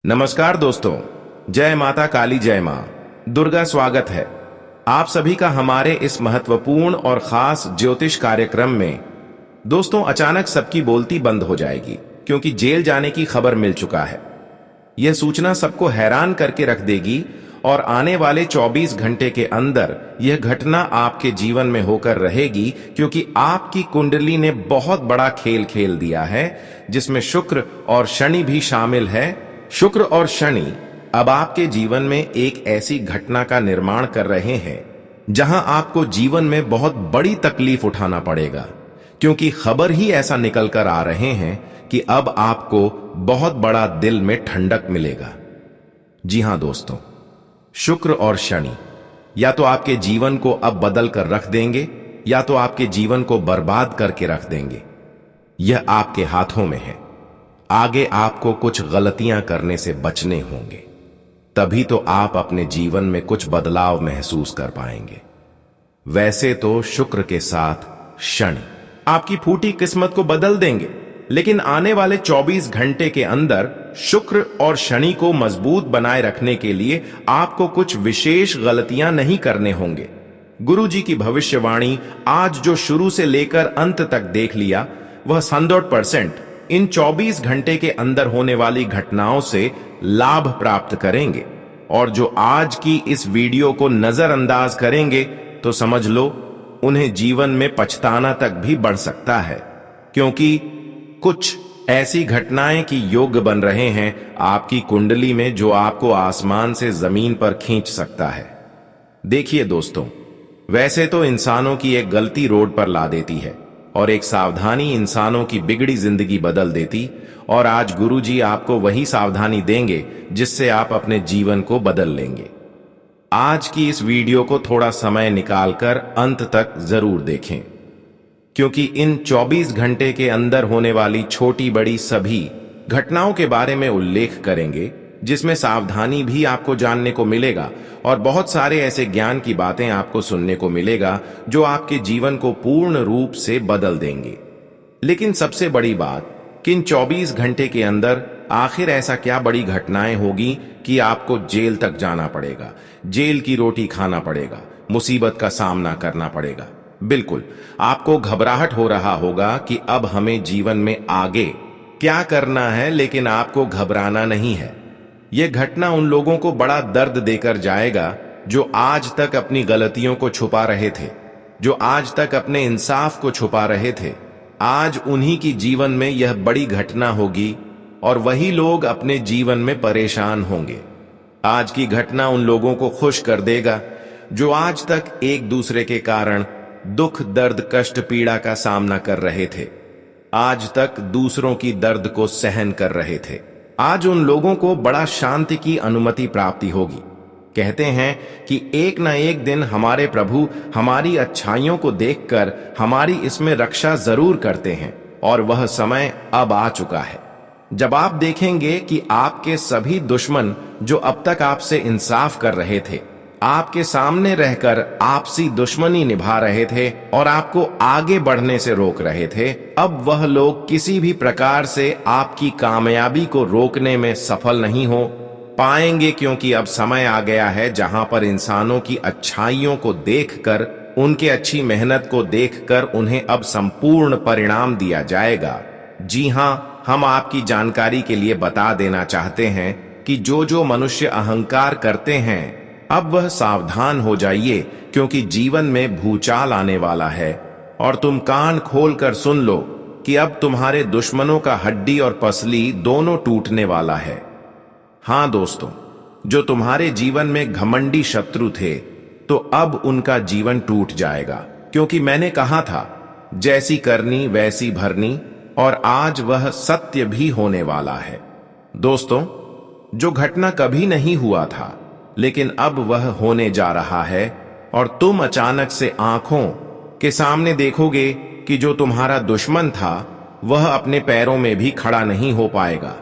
नमस्कार दोस्तों, जय माता काली, जय मां दुर्गा। स्वागत है आप सभी का हमारे इस महत्वपूर्ण और खास ज्योतिष कार्यक्रम में। दोस्तों, अचानक सबकी बोलती बंद हो जाएगी क्योंकि जेल जाने की खबर मिल चुका है। यह सूचना सबको हैरान करके रख देगी और आने वाले 24 घंटे के अंदर यह घटना आपके जीवन में होकर रहेगी, क्योंकि आपकी कुंडली ने बहुत बड़ा खेल खेल दिया है जिसमें शुक्र और शनि भी शामिल है। शुक्र और शनि अब आपके जीवन में एक ऐसी घटना का निर्माण कर रहे हैं जहां आपको जीवन में बहुत बड़ी तकलीफ उठाना पड़ेगा, क्योंकि खबर ही ऐसा निकल कर आ रहे हैं कि अब आपको बहुत बड़ा दिल में ठंडक मिलेगा। जी हां दोस्तों, शुक्र और शनि या तो आपके जीवन को अब बदल कर रख देंगे या तो आपके जीवन को बर्बाद करके रख देंगे। यह आपके हाथों में है। आगे आपको कुछ गलतियां करने से बचने होंगे, तभी तो आप अपने जीवन में कुछ बदलाव महसूस कर पाएंगे। वैसे तो शुक्र के साथ शनि आपकी फूटी किस्मत को बदल देंगे, लेकिन आने वाले 24 घंटे के अंदर शुक्र और शनि को मजबूत बनाए रखने के लिए आपको कुछ विशेष गलतियां नहीं करने होंगे। गुरु जी की भविष्यवाणी आज जो शुरू से लेकर अंत तक देख लिया, वह 100% इन 24 घंटे के अंदर होने वाली घटनाओं से लाभ प्राप्त करेंगे। और जो आज की इस वीडियो को नजरअंदाज करेंगे तो समझ लो उन्हें जीवन में पछताना तक भी बढ़ सकता है, क्योंकि कुछ ऐसी घटनाएं की योग बन रहे हैं आपकी कुंडली में जो आपको आसमान से जमीन पर खींच सकता है। देखिए दोस्तों, वैसे तो इंसानों की एक गलती रोड पर ला देती है और एक सावधानी इंसानों की बिगड़ी जिंदगी बदल देती, और आज गुरुजी आपको वही सावधानी देंगे जिससे आप अपने जीवन को बदल लेंगे। आज की इस वीडियो को थोड़ा समय निकालकर अंत तक जरूर देखें, क्योंकि इन 24 घंटे के अंदर होने वाली छोटी बड़ी सभी घटनाओं के बारे में उल्लेख करेंगे, जिसमें सावधानी भी आपको जानने को मिलेगा और बहुत सारे ऐसे ज्ञान की बातें आपको सुनने को मिलेगा जो आपके जीवन को पूर्ण रूप से बदल देंगे। लेकिन सबसे बड़ी बात कि इन 24 घंटे के अंदर आखिर ऐसा क्या बड़ी घटनाएं होगी कि आपको जेल तक जाना पड़ेगा, जेल की रोटी खाना पड़ेगा, मुसीबत का सामना करना पड़ेगा। बिल्कुल आपको घबराहट हो रहा होगा कि अब हमें जीवन में आगे क्या करना है, लेकिन आपको घबराना नहीं है। यह घटना उन लोगों को बड़ा दर्द देकर जाएगा जो आज तक अपनी गलतियों को छुपा रहे थे, जो आज तक अपने इंसाफ को छुपा रहे थे। आज उन्हीं की जीवन में यह बड़ी घटना होगी और वही लोग अपने जीवन में परेशान होंगे। आज की घटना उन लोगों को खुश कर देगा जो आज तक एक दूसरे के कारण दुख, दर्द, कष्ट, पीड़ा का सामना कर रहे थे, आज तक दूसरों की दर्द को सहन कर रहे थे। आज उन लोगों को बड़ा शांति की अनुमति प्राप्ति होगी। कहते हैं कि एक न एक दिन हमारे प्रभु हमारी अच्छाइयों को देखकर हमारी इसमें रक्षा जरूर करते हैं, और वह समय अब आ चुका है जब आप देखेंगे कि आपके सभी दुश्मन जो अब तक आपसे इंसाफ कर रहे थे, आपके सामने रहकर आपसी दुश्मनी निभा रहे थे और आपको आगे बढ़ने से रोक रहे थे, अब वह लोग किसी भी प्रकार से आपकी कामयाबी को रोकने में सफल नहीं हो पाएंगे, क्योंकि अब समय आ गया है जहां पर इंसानों की अच्छाइयों को देखकर, उनके अच्छी मेहनत को देखकर उन्हें अब संपूर्ण परिणाम दिया जाएगा। जी हां, हम आपकी जानकारी के लिए बता देना चाहते हैं कि जो जो मनुष्य अहंकार करते हैं, अब वह सावधान हो जाइए, क्योंकि जीवन में भूचाल आने वाला है। और तुम कान खोलकर सुन लो कि अब तुम्हारे दुश्मनों का हड्डी और पसली दोनों टूटने वाला है। हां दोस्तों, जो तुम्हारे जीवन में घमंडी शत्रु थे, तो अब उनका जीवन टूट जाएगा, क्योंकि मैंने कहा था जैसी करनी वैसी भरनी, और आज वह सत्य भी होने वाला है। दोस्तों, जो घटना कभी नहीं हुआ था लेकिन अब वह होने जा रहा है, और तुम अचानक से आंखों के सामने देखोगे कि जो तुम्हारा दुश्मन था वह अपने पैरों में भी खड़ा नहीं हो पाएगा,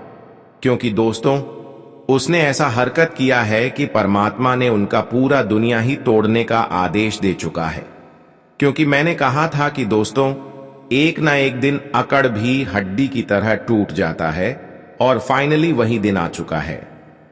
क्योंकि दोस्तों उसने ऐसा हरकत किया है कि परमात्मा ने उनका पूरा दुनिया ही तोड़ने का आदेश दे चुका है। क्योंकि मैंने कहा था कि दोस्तों एक ना एक दिन अकड़ भी हड्डी की तरह टूट जाता है, और फाइनली वही दिन आ चुका है।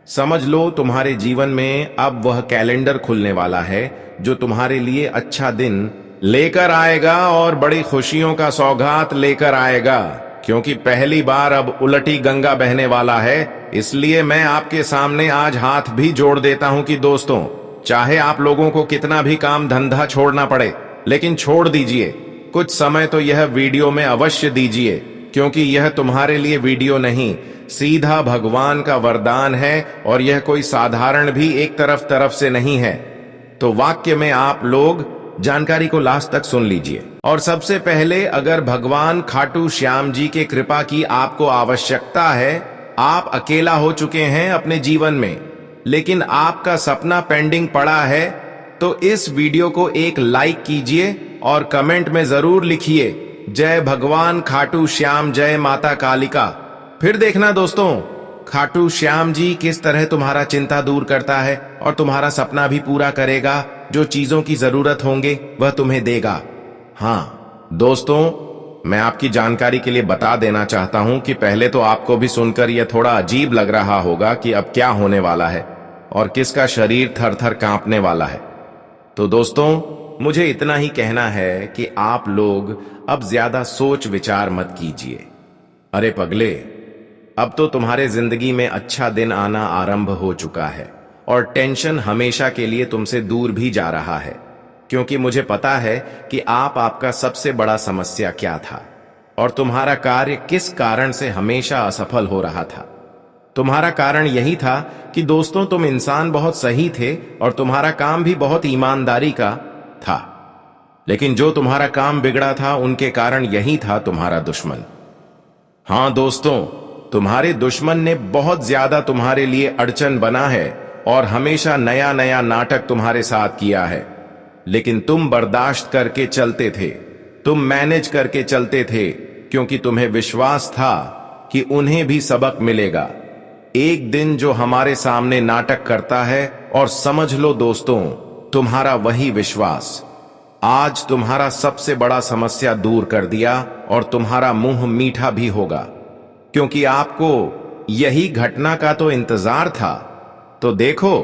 समझ लो तुम्हारे जीवन में अब वह कैलेंडर खुलने वाला है जो तुम्हारे लिए अच्छा दिन लेकर आएगा और बड़ी खुशियों का सौगात लेकर आएगा। क्योंकि पहली बार अब उलटी गंगा बहने वाला है, इसलिए मैं आपके सामने आज हाथ भी जोड़ देता हूं कि दोस्तों, चाहे आप लोगों को कितना भी काम धंधा छोड़ना पड़े, लेकिन छोड़ दीजिए, कुछ समय तो यह वीडियो में अवश्य दीजिए। क्योंकि यह तुम्हारे लिए वीडियो नहीं, सीधा भगवान का वरदान है और यह कोई साधारण भी एक तरफ से नहीं है। तो वाक्य में आप लोग जानकारी को लास्ट तक सुन लीजिए। और सबसे पहले, अगर भगवान खाटू श्याम जी के कृपा की आपको आवश्यकता है, आप अकेला हो चुके हैं अपने जीवन में, लेकिन आपका सपना पेंडिंग पड़ा है, तो इस वीडियो को एक लाइक कीजिए और कमेंट में जरूर लिखिए जय भगवान खाटू श्याम, जय माता कालिका। फिर देखना दोस्तों, खाटू श्याम जी किस तरह तुम्हारा चिंता दूर करता है और तुम्हारा सपना भी पूरा करेगा। जो चीजों की जरूरत होंगे वह तुम्हें देगा। हाँ दोस्तों, मैं आपकी जानकारी के लिए बता देना चाहता हूं कि पहले तो आपको भी सुनकर यह थोड़ा अजीब लग रहा होगा कि अब क्या होने वाला है और किसका शरीर थर थर कांपने वाला है। तो दोस्तों, मुझे इतना ही कहना है कि आप लोग अब ज्यादा सोच विचार मत कीजिए। अरे पगले, अब तो तुम्हारे जिंदगी में अच्छा दिन आना आरंभ हो चुका है और टेंशन हमेशा के लिए तुमसे दूर भी जा रहा है। क्योंकि मुझे पता है कि आपका सबसे बड़ा समस्या क्या था और तुम्हारा कार्य किस कारण से हमेशा असफल हो रहा था। तुम्हारा कारण यही था कि दोस्तों, तुम इंसान बहुत सही थे और तुम्हारा काम भी बहुत ईमानदारी का था, लेकिन जो तुम्हारा काम बिगड़ा था उनके कारण यही था तुम्हारा दुश्मन। हाँ दोस्तों, तुम्हारे दुश्मन ने बहुत ज्यादा तुम्हारे लिए अड़चन बना है और हमेशा नया नया नाटक तुम्हारे साथ किया है, लेकिन तुम बर्दाश्त करके चलते थे, तुम मैनेज करके चलते थे, क्योंकि तुम्हें विश्वास था कि उन्हें भी सबक मिलेगा। एक दिन जो हमारे सामने नाटक करता है, और समझ लो दोस्तों, तुम्हारा वही विश्वास आज तुम्हारा सबसे बड़ा समस्या दूर कर दिया और तुम्हारा मुंह मीठा भी होगा। क्योंकि आपको यही घटना का तो इंतजार था। तो देखो,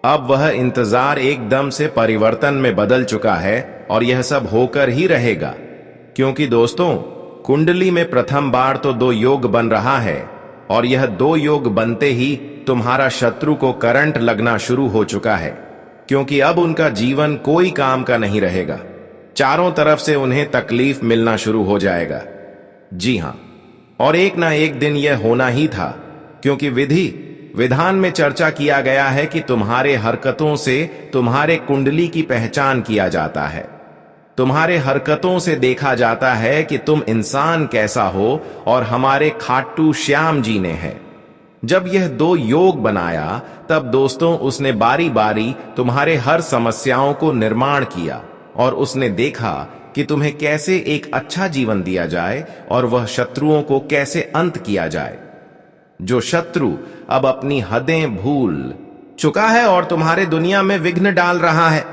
अब वह इंतजार एकदम से परिवर्तन में बदल चुका है और यह सब होकर ही रहेगा। क्योंकि दोस्तों, कुंडली में प्रथम बार तो 2 योग बन रहा है और यह 2 योग बनते ही तुम्हारा शत्रु को करंट लगना शुरू हो चुका है। क्योंकि अब उनका जीवन कोई काम का नहीं रहेगा, चारों तरफ से उन्हें तकलीफ मिलना शुरू हो जाएगा। जी हां, और एक ना एक दिन यह होना ही था। क्योंकि विधान में चर्चा किया गया है कि तुम्हारे हरकतों से तुम्हारे कुंडली की पहचान किया जाता है। तुम्हारे हरकतों से देखा जाता है कि तुम इंसान कैसा हो, और हमारे खाटू श्याम जी ने है। जब यह 2 योग बनाया, तब दोस्तों उसने बारी बारी तुम्हारे हर समस्याओं को निर्माण किया और उसने देखा कि तुम्हें कैसे एक अच्छा जीवन दिया जाए और वह शत्रुओं को कैसे अंत किया जाए। जो शत्रु अब अपनी हदें भूल चुका है और तुम्हारे दुनिया में विघ्न डाल रहा है,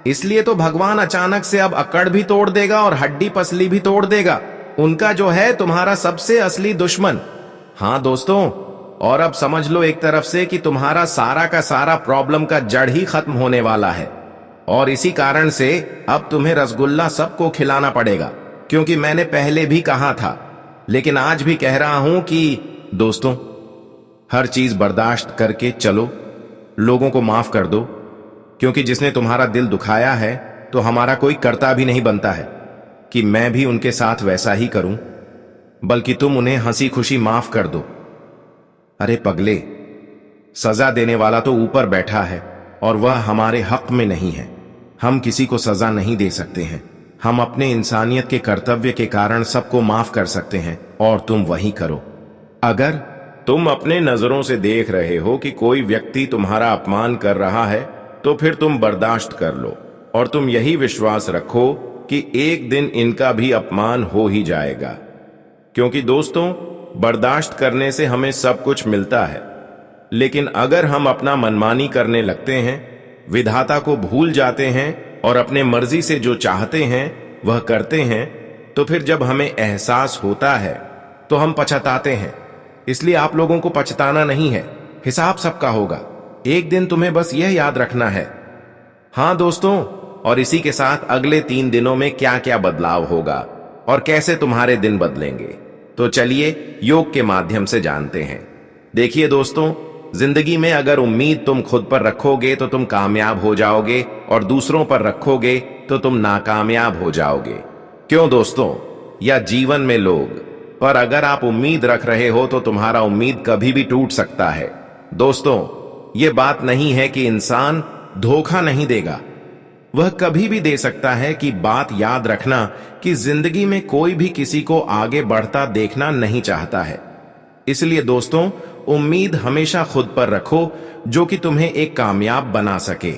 इसलिए तो भगवान अचानक से अब अकड़ भी तोड़ देगा और हड्डी पसली भी तोड़ देगा। उनका जो है तुम्हारा सबसे असली दुश्मन। हाँ दोस्तों, और अब समझ लो एक तरफ से कि तुम्हारा सारा का सारा प्रॉब्लम का जड़ ही खत्म होने वाला है। और इसी कारण से अब तुम्हें रसगुल्ला सबको खिलाना पड़ेगा। क्योंकि मैंने पहले भी कहा था, लेकिन आज भी कह रहा हूं कि दोस्तों, हर चीज बर्दाश्त करके चलो, लोगों को माफ कर दो। क्योंकि जिसने तुम्हारा दिल दुखाया है, तो हमारा कोई कर्ता भी नहीं बनता है कि मैं भी उनके साथ वैसा ही करूं, बल्कि तुम उन्हें हंसी खुशी माफ कर दो। अरे पगले, सजा देने वाला तो ऊपर बैठा है और वह हमारे हक में नहीं है। हम किसी को सजा नहीं दे सकते हैं। हम अपने इंसानियत के कर्तव्य के कारण सबको माफ कर सकते हैं, और तुम वही करो। अगर तुम अपने नजरों से देख रहे हो कि कोई व्यक्ति तुम्हारा अपमान कर रहा है, तो फिर तुम बर्दाश्त कर लो और तुम यही विश्वास रखो कि एक दिन इनका भी अपमान हो ही जाएगा। क्योंकि दोस्तों, बर्दाश्त करने से हमें सब कुछ मिलता है, लेकिन अगर हम अपना मनमानी करने लगते हैं, विधाता को भूल जाते हैं और अपने मर्जी से जो चाहते हैं वह करते हैं, तो फिर जब हमें एहसास होता है तो हम पछताते हैं। इसलिए आप लोगों को पछताना नहीं है, हिसाब सबका होगा। एक दिन तुम्हें बस यह याद रखना है। हाँ दोस्तों, और इसी के साथ अगले 3 दिनों में क्या क्या बदलाव होगा और कैसे तुम्हारे दिन बदलेंगे, तो चलिए योग के माध्यम से जानते हैं। देखिए दोस्तों, जिंदगी में अगर उम्मीद तुम खुद पर रखोगे तो तुम कामयाब हो जाओगे, और दूसरों पर रखोगे तो तुम नाकामयाब हो जाओगे। क्यों दोस्तों? या जीवन में लोग पर अगर आप उम्मीद रख रहे हो तो तुम्हारा उम्मीद कभी भी टूट सकता है। दोस्तों, यह बात नहीं है कि इंसान धोखा नहीं देगा, वह कभी भी दे सकता है। कि बात याद रखना कि जिंदगी में कोई भी किसी को आगे बढ़ता देखना नहीं चाहता है। इसलिए दोस्तों, उम्मीद हमेशा खुद पर रखो, जो कि तुम्हें एक कामयाब बना सके।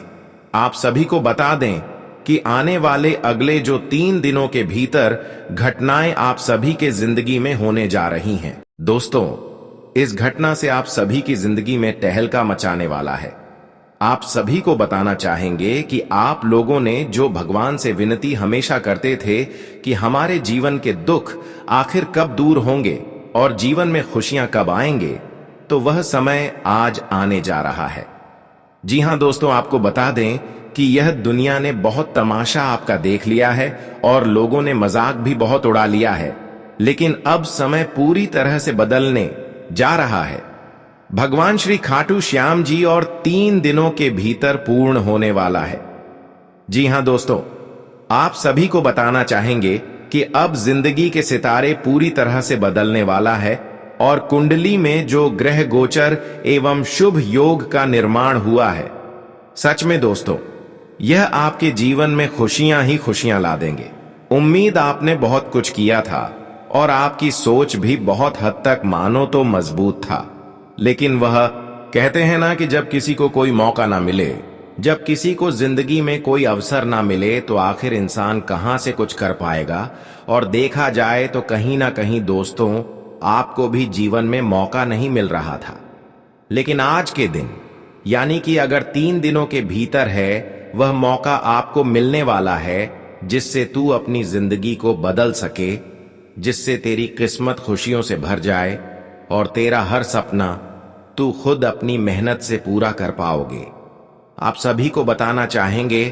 आप सभी को बता दें कि आने वाले अगले जो 3 दिनों के भीतर घटनाएं आप सभी के जिंदगी में होने जा रही हैं। दोस्तों, इस घटना से आप सभी की जिंदगी में तहलका मचाने वाला है। आप सभी को बताना चाहेंगे कि आप लोगों ने जो भगवान से विनती हमेशा करते थे कि हमारे जीवन के दुख आखिर कब दूर होंगे और जीवन में खुशियां कब आएंगे, तो वह समय आज आने जा रहा है। जी हां दोस्तों, आपको बता दें कि यह दुनिया ने बहुत तमाशा आपका देख लिया है और लोगों ने मजाक भी बहुत उड़ा लिया है, लेकिन अब समय पूरी तरह से बदलने जा रहा है। भगवान श्री खाटू श्याम जी और 3 दिनों के भीतर पूर्ण होने वाला है। जी हां दोस्तों, आप सभी को बताना चाहेंगे कि अब जिंदगी के सितारे पूरी तरह से बदलने वाला है और कुंडली में जो ग्रह गोचर एवं शुभ योग का निर्माण हुआ है, सच में दोस्तों, यह आपके जीवन में खुशियां ही खुशियां ला देंगे। उम्मीद आपने बहुत कुछ किया था और आपकी सोच भी बहुत हद तक मानो तो मजबूत था, लेकिन वह कहते हैं ना कि जब किसी को कोई मौका ना मिले, जब किसी को जिंदगी में कोई अवसर ना मिले, तो आखिर इंसान कहां से कुछ कर पाएगा। और देखा जाए तो कहीं ना कहीं दोस्तों, आपको भी जीवन में मौका नहीं मिल रहा था, लेकिन आज के दिन यानी कि अगर 3 दिनों के भीतर है, वह मौका आपको मिलने वाला है जिससे तू अपनी जिंदगी को बदल सके, जिससे तेरी किस्मत खुशियों से भर जाए और तेरा हर सपना तू खुद अपनी मेहनत से पूरा कर पाओगे। आप सभी को बताना चाहेंगे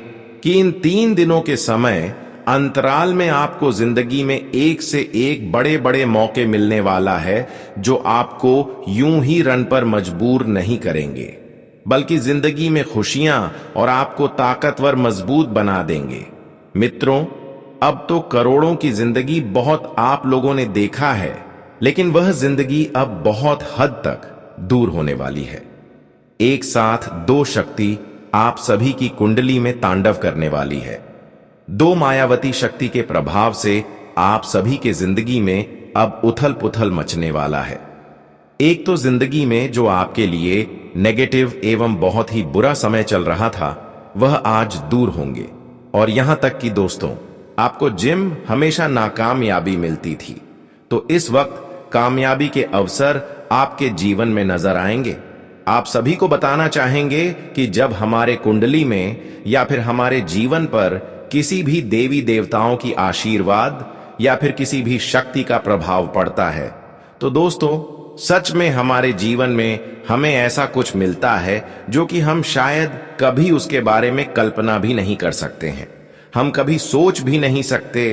कि इन 3 दिनों के समय अंतराल में आपको जिंदगी में एक से एक बड़े बड़े मौके मिलने वाला है, जो आपको यूं ही रन पर मजबूर नहीं करेंगे, बल्कि जिंदगी में खुशियां और आपको ताकतवर मजबूत बना देंगे। मित्रों, अब तो करोड़ों की जिंदगी बहुत आप लोगों ने देखा है, लेकिन वह जिंदगी अब बहुत हद तक दूर होने वाली है। एक साथ 2 शक्ति आप सभी की कुंडली में तांडव करने वाली है। 2 मायावती शक्ति के प्रभाव से आप सभी के जिंदगी में अब उथल पुथल मचने वाला है। एक तो जिंदगी में जो आपके लिए नेगेटिव एवं बहुत ही बुरा समय चल रहा था, वह आज दूर होंगे। और यहां तक कि दोस्तों, आपको जिम हमेशा नाकामयाबी मिलती थी, तो इस वक्त कामयाबी के अवसर आपके जीवन में नजर आएंगे। आप सभी को बताना चाहेंगे कि जब हमारे कुंडली में या फिर हमारे जीवन पर किसी भी देवी देवताओं की आशीर्वाद या फिर किसी भी शक्ति का प्रभाव पड़ता है, तो दोस्तों सच में हमारे जीवन में हमें ऐसा कुछ मिलता है जो कि हम शायद कभी उसके बारे में कल्पना भी नहीं कर सकते हैं। हम कभी सोच भी नहीं सकते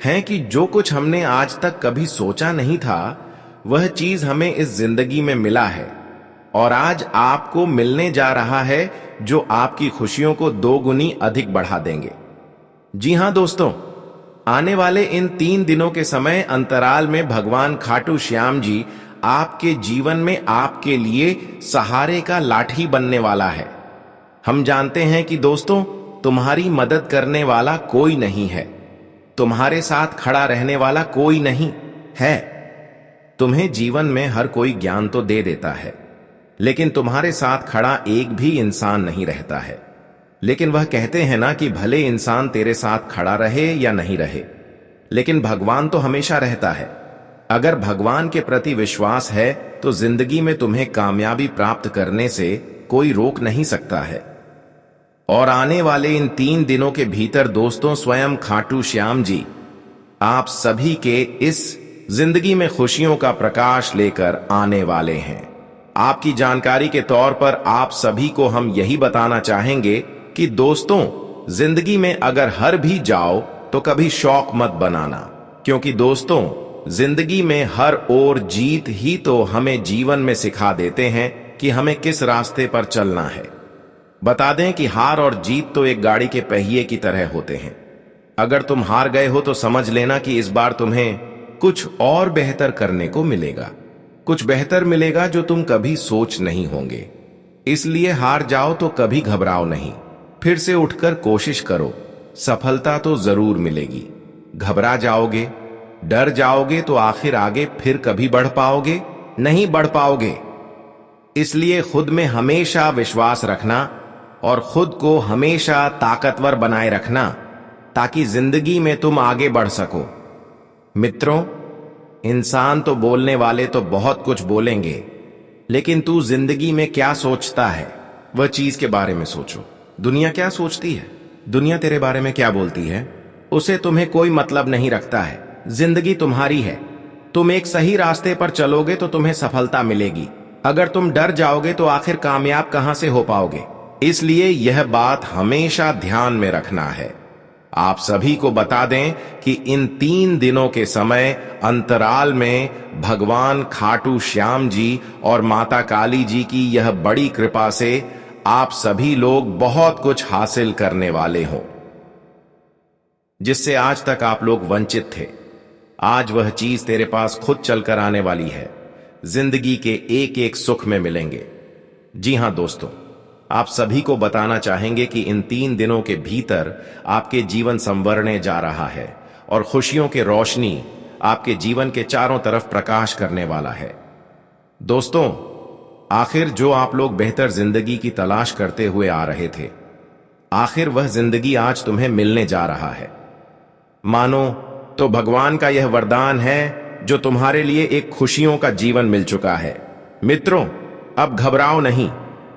हैं कि जो कुछ हमने आज तक कभी सोचा नहीं था, वह चीज हमें इस जिंदगी में मिला है और आज आपको मिलने जा रहा है, जो आपकी खुशियों को 2 गुनी अधिक बढ़ा देंगे। जी हां दोस्तों, आने वाले इन 3 दिनों के समय अंतराल में भगवान खाटू श्याम जी आपके जीवन में आपके लिए सहारे का लाठी बनने वाला है। हम जानते हैं कि दोस्तों, तुम्हारी मदद करने वाला कोई नहीं है, तुम्हारे साथ खड़ा रहने वाला कोई नहीं है। तुम्हें जीवन में हर कोई ज्ञान तो दे देता है, लेकिन तुम्हारे साथ खड़ा एक भी इंसान नहीं रहता है। लेकिन वह कहते हैं ना कि भले इंसान तेरे साथ खड़ा रहे या नहीं रहे, लेकिन भगवान तो हमेशा रहता है। अगर भगवान के प्रति विश्वास है तो जिंदगी में तुम्हें कामयाबी प्राप्त करने से कोई रोक नहीं सकता है। और आने वाले इन 3 दिनों के भीतर दोस्तों, स्वयं खाटू श्याम जी आप सभी के इस जिंदगी में खुशियों का प्रकाश लेकर आने वाले हैं। आपकी जानकारी के तौर पर आप सभी को हम यही बताना चाहेंगे कि दोस्तों, जिंदगी में अगर हार भी जाओ तो कभी शौक मत बनाना, क्योंकि दोस्तों, जिंदगी में हर और जीत ही तो हमें जीवन में सिखा देते हैं कि हमें किस रास्ते पर चलना है। बता दें कि हार और जीत तो एक गाड़ी के पहिए की तरह होते हैं। अगर तुम हार गए हो तो समझ लेना कि इस बार तुम्हें कुछ और बेहतर करने को मिलेगा, कुछ बेहतर मिलेगा जो तुम कभी सोच नहीं होंगे। इसलिए हार जाओ तो कभी घबराओ नहीं, फिर से उठकर कोशिश करो, सफलता तो जरूर मिलेगी। घबरा जाओगे, डर जाओगे तो आखिर आगे फिर कभी बढ़ पाओगे? नहीं बढ़ पाओगे। इसलिए खुद में हमेशा विश्वास रखना और खुद को हमेशा ताकतवर बनाए रखना, ताकि जिंदगी में तुम आगे बढ़ सको। मित्रों, इंसान तो बोलने वाले तो बहुत कुछ बोलेंगे, लेकिन तू जिंदगी में क्या सोचता है वह चीज के बारे में सोचो। दुनिया क्या सोचती है, दुनिया तेरे बारे में क्या बोलती है, उसे तुम्हें कोई मतलब नहीं रखता है। जिंदगी तुम्हारी है, तुम एक सही रास्ते पर चलोगे तो तुम्हें सफलता मिलेगी। अगर तुम डर जाओगे तो आखिर कामयाब कहां से हो पाओगे? इसलिए यह बात हमेशा ध्यान में रखना है। आप सभी को बता दें कि इन 3 दिनों के समय अंतराल में भगवान खाटू श्याम जी और माता काली जी की यह बड़ी कृपा से आप सभी लोग बहुत कुछ हासिल करने वाले हो, जिससे आज तक आप लोग वंचित थे। आज वह चीज तेरे पास खुद चलकर आने वाली है। जिंदगी के एक एक सुख में मिलेंगे। जी हां दोस्तों, आप सभी को बताना चाहेंगे कि इन 3 दिनों के भीतर आपके जीवन संवरने जा रहा है और खुशियों की रोशनी आपके जीवन के चारों तरफ प्रकाश करने वाला है। दोस्तों, आखिर जो आप लोग बेहतर जिंदगी की तलाश करते हुए आ रहे थे, आखिर वह जिंदगी आज तुम्हें मिलने जा रहा है। मानो तो भगवान का यह वरदान है जो तुम्हारे लिए एक खुशियों का जीवन मिल चुका है। मित्रों, अब घबराओ नहीं,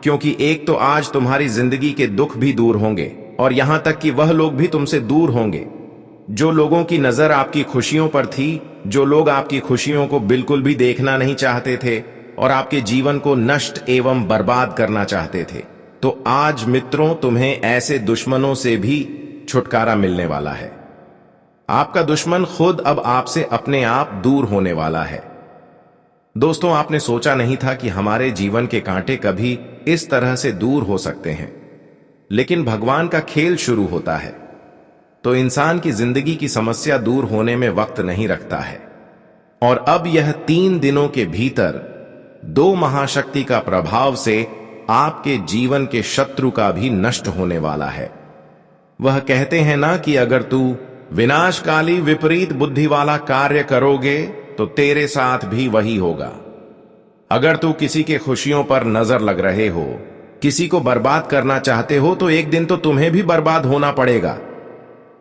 क्योंकि एक तो आज तुम्हारी जिंदगी के दुख भी दूर होंगे और यहां तक कि वह लोग भी तुमसे दूर होंगे जो लोगों की नजर आपकी खुशियों पर थी, जो लोग आपकी खुशियों को बिल्कुल भी देखना नहीं चाहते थे और आपके जीवन को नष्ट एवं बर्बाद करना चाहते थे। तो आज मित्रों, तुम्हें ऐसे दुश्मनों से भी छुटकारा मिलने वाला है। आपका दुश्मन खुद अब आपसे अपने आप दूर होने वाला है। दोस्तों, आपने सोचा नहीं था कि हमारे जीवन के कांटे कभी इस तरह से दूर हो सकते हैं, लेकिन भगवान का खेल शुरू होता है तो इंसान की जिंदगी की समस्या दूर होने में वक्त नहीं रखता है। और अब यह 3 दिनों के भीतर 2 महाशक्ति का प्रभाव से आपके जीवन के शत्रु का भी नष्ट होने वाला है। वह कहते हैं ना कि अगर तू विनाशकाली विपरीत बुद्धि वाला कार्य करोगे तो तेरे साथ भी वही होगा। अगर तू किसी के खुशियों पर नजर लग रहे हो, किसी को बर्बाद करना चाहते हो, तो एक दिन तो तुम्हें भी बर्बाद होना पड़ेगा।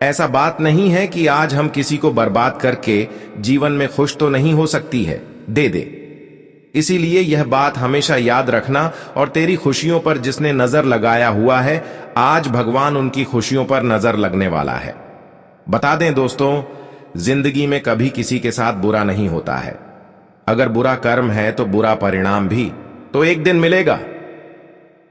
ऐसा बात नहीं है कि आज हम किसी को बर्बाद करके जीवन में खुश तो नहीं हो सकती है, दे। इसीलिए यह बात हमेशा याद रखना, और तेरी खुशियों पर जिसने नजर लगाया हुआ है, आज भगवान उनकी खुशियों पर नजर लगने वाला है। बता दें दोस्तों, जिंदगी में कभी किसी के साथ बुरा नहीं होता है। अगर बुरा कर्म है तो बुरा परिणाम भी तो एक दिन मिलेगा।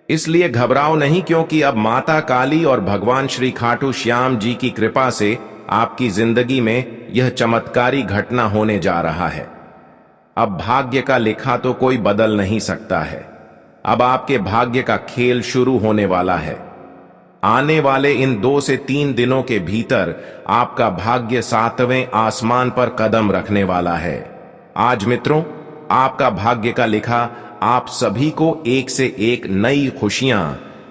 इसलिए घबराओ नहीं, क्योंकि अब माता काली और भगवान श्री खाटू श्याम जी की कृपा से आपकी जिंदगी में यह चमत्कारी घटना होने जा रहा है। अब भाग्य का लिखा तो कोई बदल नहीं सकता है। अब आपके भाग्य का खेल शुरू होने वाला है। आने वाले इन 2 से 3 दिनों के भीतर आपका भाग्य 7वें आसमान पर कदम रखने वाला है। आज मित्रों, आपका भाग्य का लिखा आप सभी को एक से एक नई खुशियां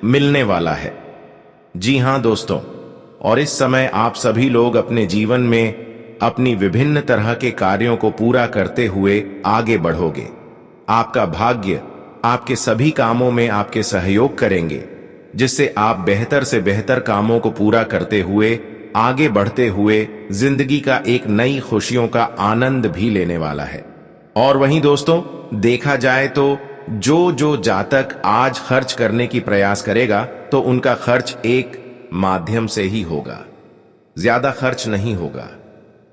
मिलने वाला है। जी हां दोस्तों, और इस समय आप सभी लोग अपने जीवन में अपनी विभिन्न तरह के कार्यों को पूरा करते हुए आगे बढ़ोगे। आपका भाग्य आपके सभी कामों में आपके सहयोग करेंगे, जिससे आप बेहतर से बेहतर कामों को पूरा करते हुए आगे बढ़ते हुए जिंदगी का एक नई खुशियों का आनंद भी लेने वाला है। और वहीं दोस्तों, देखा जाए तो जो जातक आज खर्च करने की प्रयास करेगा तो उनका खर्च एक माध्यम से ही होगा, ज्यादा खर्च नहीं होगा,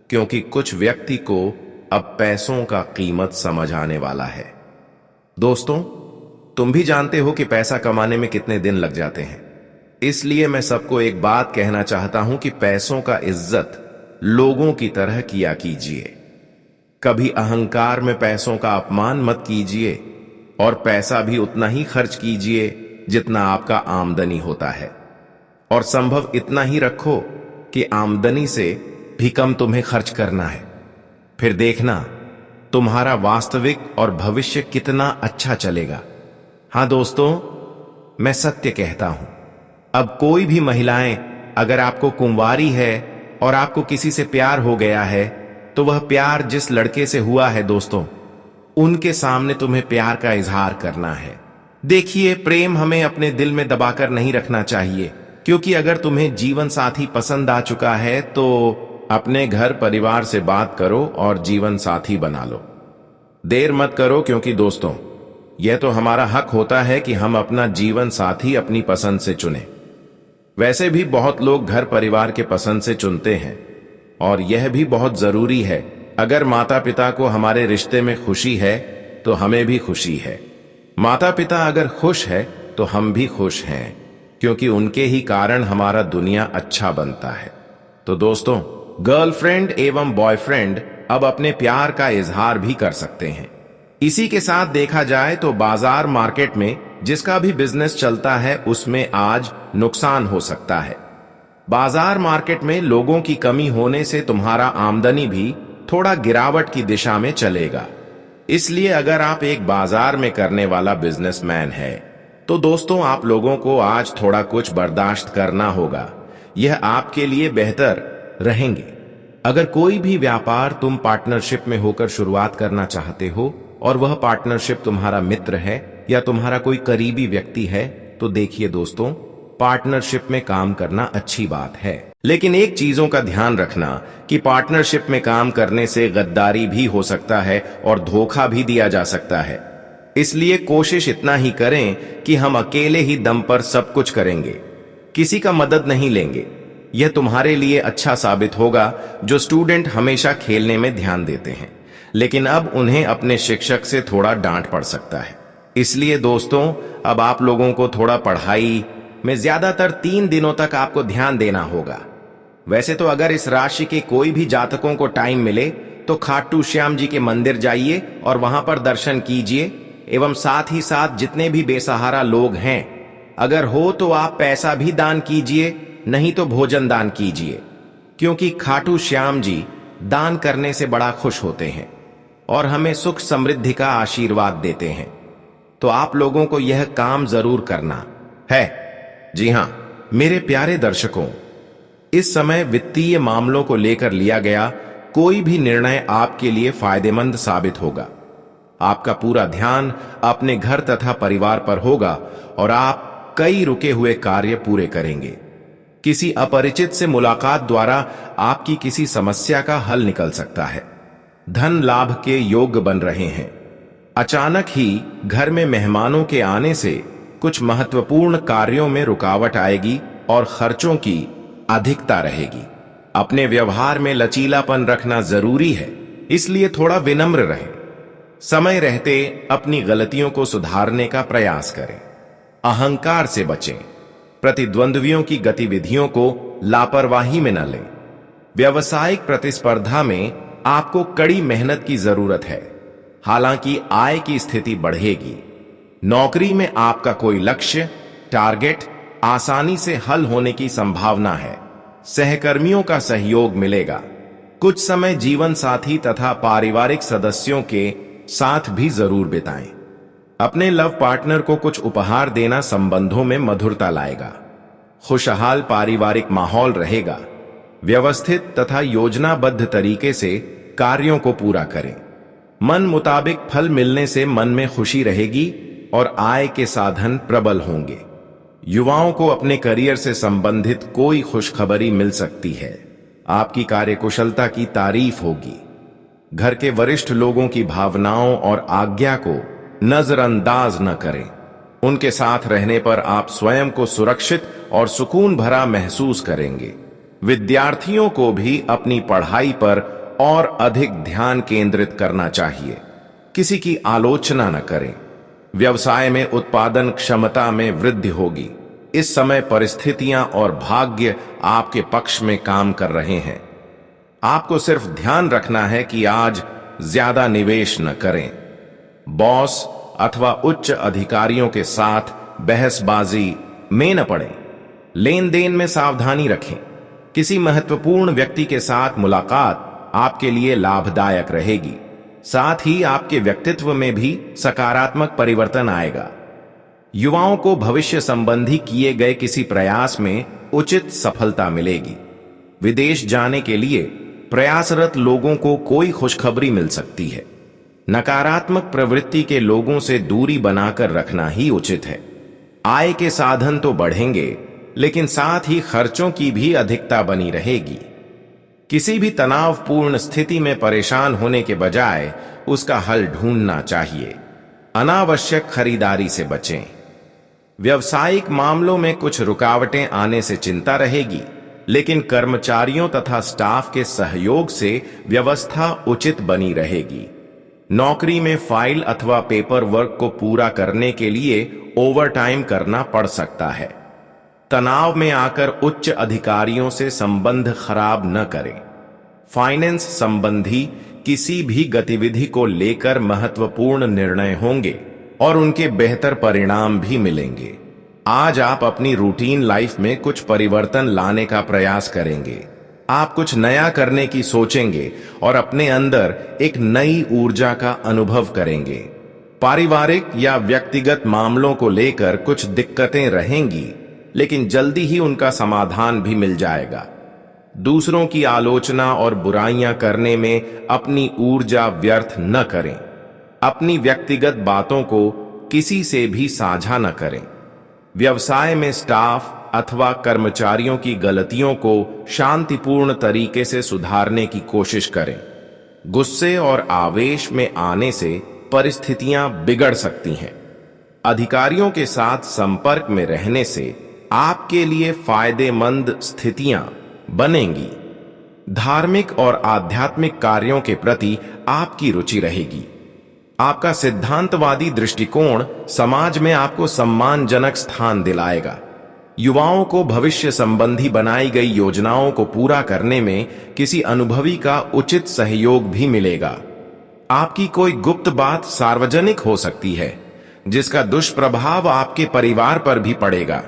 क्योंकि कुछ व्यक्ति को अब पैसों का कीमत समझ आने वाला है। दोस्तों, तुम भी जानते हो कि पैसा कमाने में कितने दिन लग जाते हैं। इसलिए मैं सबको एक बात कहना चाहता हूं कि पैसों का इज्जत लोगों की तरह किया कीजिए। कभी अहंकार में पैसों का अपमान मत कीजिए और पैसा भी उतना ही खर्च कीजिए जितना आपका आमदनी होता है, और संभव इतना ही रखो कि आमदनी से भी कम तुम्हें खर्च करना है। फिर देखना तुम्हारा वास्तविक और भविष्य कितना अच्छा चलेगा। हां दोस्तों, मैं सत्य कहता हूं, अब कोई भी महिलाएं अगर आपको कुंवारी है और आपको किसी से प्यार हो गया है, तो वह प्यार जिस लड़के से हुआ है दोस्तों, उनके सामने तुम्हें प्यार का इजहार करना है। देखिए, प्रेम हमें अपने दिल में दबाकर नहीं रखना चाहिए, क्योंकि अगर तुम्हें जीवन साथी पसंद आ चुका है तो अपने घर परिवार से बात करो और जीवन साथी बना लो। देर मत करो, क्योंकि दोस्तों, यह तो हमारा हक होता है कि हम अपना जीवन साथी अपनी पसंद से चुनें। वैसे भी बहुत लोग घर परिवार के पसंद से चुनते हैं, और यह भी बहुत जरूरी है। अगर माता पिता को हमारे रिश्ते में खुशी है तो हमें भी खुशी है। माता पिता अगर खुश है तो हम भी खुश हैं, क्योंकि उनके ही कारण हमारा दुनिया अच्छा बनता है। तो दोस्तों, गर्लफ्रेंड एवं बॉयफ्रेंड अब अपने प्यार का इजहार भी कर सकते हैं। इसी के साथ देखा जाए तो बाजार मार्केट में जिसका भी बिजनेस चलता है उसमें आज नुकसान हो सकता है। बाजार मार्केट में लोगों की कमी होने से तुम्हारा आमदनी भी थोड़ा गिरावट की दिशा में चलेगा। इसलिए अगर आप एक बाजार में करने वाला बिजनेसमैन है तो दोस्तों, आप लोगों को आज थोड़ा कुछ बर्दाश्त करना होगा। यह आपके लिए बेहतर रहेंगे। अगर कोई भी व्यापार तुम पार्टनरशिप में होकर शुरुआत करना चाहते हो और वह पार्टनरशिप तुम्हारा मित्र है या तुम्हारा कोई करीबी व्यक्ति है, तो देखिए दोस्तों, पार्टनरशिप में काम करना अच्छी बात है, लेकिन एक चीजों का ध्यान रखना कि पार्टनरशिप में काम करने से गद्दारी भी हो सकता है और धोखा भी दिया जा सकता है। इसलिए कोशिश इतना ही करें कि हम अकेले ही दम पर सब कुछ करेंगे, किसी का मदद नहीं लेंगे। यह तुम्हारे लिए अच्छा साबित होगा। जो स्टूडेंट हमेशा खेलने में ध्यान देते हैं, लेकिन अब उन्हें अपने शिक्षक से थोड़ा डांट पड़ सकता है। इसलिए दोस्तों, अब आप लोगों को थोड़ा पढ़ाई में ज्यादातर 3 दिनों तक आपको ध्यान देना होगा। वैसे तो अगर इस राशि के कोई भी जातकों को टाइम मिले तो खाटू श्याम जी के मंदिर जाइए और वहां पर दर्शन कीजिए, एवं साथ ही साथ जितने भी बेसहारा लोग हैं, अगर हो तो आप पैसा भी दान कीजिए, नहीं तो भोजन दान कीजिए, क्योंकि खाटू श्याम जी दान करने से बड़ा खुश होते हैं और हमें सुख समृद्धि का आशीर्वाद देते हैं। तो आप लोगों को यह काम जरूर करना है। जी हां मेरे प्यारे दर्शकों, इस समय वित्तीय मामलों को लेकर लिया गया कोई भी निर्णय आपके लिए फायदेमंद साबित होगा। आपका पूरा ध्यान अपने घर तथा परिवार पर होगा और आप कई रुके हुए कार्य पूरे करेंगे। किसी अपरिचित से मुलाकात द्वारा आपकी किसी समस्या का हल निकल सकता है। धन लाभ के योग बन रहे हैं। अचानक ही घर में मेहमानों के आने से कुछ महत्वपूर्ण कार्यों में रुकावट आएगी और खर्चों की अधिकता रहेगी। अपने व्यवहार में लचीलापन रखना जरूरी है, इसलिए थोड़ा विनम्र रहें। समय रहते अपनी गलतियों को सुधारने का प्रयास करें। अहंकार से बचें। प्रतिद्वंद्वियों की गतिविधियों को लापरवाही में न लें। व्यावसायिक प्रतिस्पर्धा में आपको कड़ी मेहनत की जरूरत है, हालांकि आय की स्थिति बढ़ेगी। नौकरी में आपका कोई लक्ष्य, टारगेट आसानी से हल होने की संभावना है। सहकर्मियों का सहयोग मिलेगा। कुछ समय जीवन साथी तथा पारिवारिक सदस्यों के साथ भी जरूर बिताएं। अपने लव पार्टनर को कुछ उपहार देना संबंधों में मधुरता लाएगा। खुशहाल पारिवारिक माहौल रहेगा। व्यवस्थित तथा योजनाबद्ध तरीके से कार्यों को पूरा करें। मन मुताबिक फल मिलने से मन में खुशी रहेगी और आय के साधन प्रबल होंगे। युवाओं को अपने करियर से संबंधित कोई खुशखबरी मिल सकती है। आपकी कार्यकुशलता की तारीफ होगी। घर के वरिष्ठ लोगों की भावनाओं और आज्ञा को नजरअंदाज न करें। उनके साथ रहने पर आप स्वयं को सुरक्षित और सुकून भरा महसूस करेंगे। विद्यार्थियों को भी अपनी पढ़ाई पर और अधिक ध्यान केंद्रित करना चाहिए। किसी की आलोचना न करें। व्यवसाय में उत्पादन क्षमता में वृद्धि होगी। इस समय परिस्थितियां और भाग्य आपके पक्ष में काम कर रहे हैं। आपको सिर्फ ध्यान रखना है कि आज ज्यादा निवेश न करें। बॉस अथवा उच्च अधिकारियों के साथ बहसबाजी में न पड़ें। लेन देन में सावधानी रखें। किसी महत्वपूर्ण व्यक्ति के साथ मुलाकात आपके लिए लाभदायक रहेगी। साथ ही आपके व्यक्तित्व में भी सकारात्मक परिवर्तन आएगा। युवाओं को भविष्य संबंधी किए गए किसी प्रयास में उचित सफलता मिलेगी। विदेश जाने के लिए प्रयासरत लोगों को कोई खुशखबरी मिल सकती है। नकारात्मक प्रवृत्ति के लोगों से दूरी बनाकर रखना ही उचित है। आय के साधन तो बढ़ेंगे, लेकिन साथ ही खर्चों की भी अधिकता बनी रहेगी। किसी भी तनावपूर्ण स्थिति में परेशान होने के बजाय उसका हल ढूंढना चाहिए। अनावश्यक खरीदारी से बचें। व्यावसायिक मामलों में कुछ रुकावटें आने से चिंता रहेगी, लेकिन कर्मचारियों तथा स्टाफ के सहयोग से व्यवस्था उचित बनी रहेगी। नौकरी में फाइल अथवा पेपर वर्क को पूरा करने के लिए ओवरटाइम करना पड़ सकता है। तनाव में आकर उच्च अधिकारियों से संबंध खराब न करें। फाइनेंस संबंधी किसी भी गतिविधि को लेकर महत्वपूर्ण निर्णय होंगे और उनके बेहतर परिणाम भी मिलेंगे। आज आप अपनी रूटीन लाइफ में कुछ परिवर्तन लाने का प्रयास करेंगे। आप कुछ नया करने की सोचेंगे और अपने अंदर एक नई ऊर्जा का अनुभव करेंगे। पारिवारिक या व्यक्तिगत मामलों को लेकर कुछ दिक्कतें रहेंगी, लेकिन जल्दी ही उनका समाधान भी मिल जाएगा। दूसरों की आलोचना और बुराइयां करने में अपनी ऊर्जा व्यर्थ न करें। अपनी व्यक्तिगत बातों को किसी से भी साझा न करें। व्यवसाय में स्टाफ अथवा कर्मचारियों की गलतियों को शांतिपूर्ण तरीके से सुधारने की कोशिश करें। गुस्से और आवेश में आने से परिस्थितियां बिगड़ सकती हैं। अधिकारियों के साथ संपर्क में रहने से आपके लिए फायदेमंद स्थितियां बनेंगी। धार्मिक और आध्यात्मिक कार्यों के प्रति आपकी रुचि रहेगी। आपका सिद्धांतवादी दृष्टिकोण समाज में आपको सम्मानजनक स्थान दिलाएगा। युवाओं को भविष्य संबंधी बनाई गई योजनाओं को पूरा करने में किसी अनुभवी का उचित सहयोग भी मिलेगा। आपकी कोई गुप्त बात सार्वजनिक हो सकती है, जिसका दुष्प्रभाव आपके परिवार पर भी पड़ेगा।